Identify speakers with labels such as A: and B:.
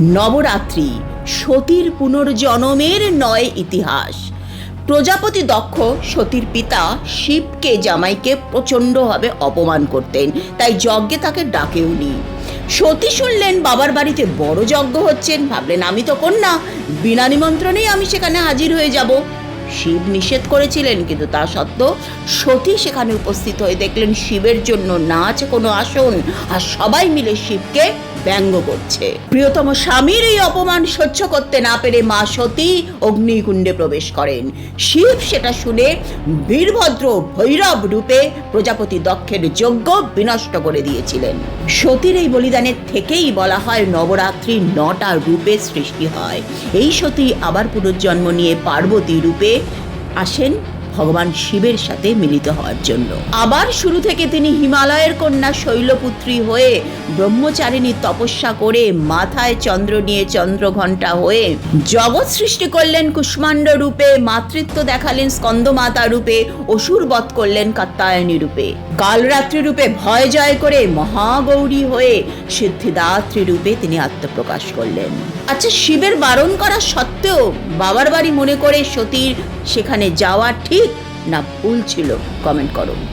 A: নবরাত্রি সতীর পুনর্জন্মের নয় ইতিহাস। প্রজাপতি দক্ষ সতীর পিতা শিবকে জামাইকে প্রচণ্ডভাবে অপমান করতেন, তাই যজ্ঞে তাকে ডাকেওনি। সতী শুনলেন বাবার বাড়িতে বড় যজ্ঞ হচ্ছেন, ভাবলেন আমি তো কন্যা, বিনা নিমন্ত্রণেই আমি সেখানে হাজির হয়ে যাব। শিব নিষেধ করেছিলেন, কিন্তু তা সত্ত্বেও সতী সেখানে উপস্থিত হয়ে দেখলেন শিবের জন্য না আছে কোনো আসন, আর সবাই মিলে শিবকে ব্যঙ্গ করছে। প্রিয়তম স্বামীর এই অপমান সহ্য করতে না পেরে মা সতী অগ্নিকুণ্ডে প্রবেশ করেন। শিব সেটা শুনে বীরভদ্র ভৈরব রূপে প্রজাপতি দক্ষের যজ্ঞ বিনষ্ট করে দিয়েছিলেন। সতীর এই বলিদানের থেকেই বলা হয় নবরাত্রি 9টা রূপে সৃষ্টি হয়। এই সতী আবার পুনর্জন্ম নিয়ে পার্বতী রূপে আসেন ভগবান শিবের সাথে মিলিত হওয়ার জন্য। আবার শুরু থেকে তিনি হিমালয়ের কন্যা শৈলপুত্রী হয়ে ব্রহ্মচারিণী তপস্যা করে মাথায় চন্দ্র নিয়ে চন্দ্রঘণ্টা হয়ে জগৎ সৃষ্টি করলেন কুষ্মাণ্ড রূপে, মাতৃত্ব দেখালেন স্কন্দমাতা রূপে, অসুর বধ করলেন কাত্যায়নী রূপে, কালরাত্রি রূপে ভয় জয় করে মহাগৌরী হয়ে সিদ্ধিদাত্রী রূপে তিনি আত্মপ্রকাশ করলেন। আচ্ছা, শিবের বারণ করা সত্ত্বেও বাবার বাড়ি মনে করে সতীর সেখানে যাওয়া ঠিক না ভুল ছিল? কমেন্ট করো।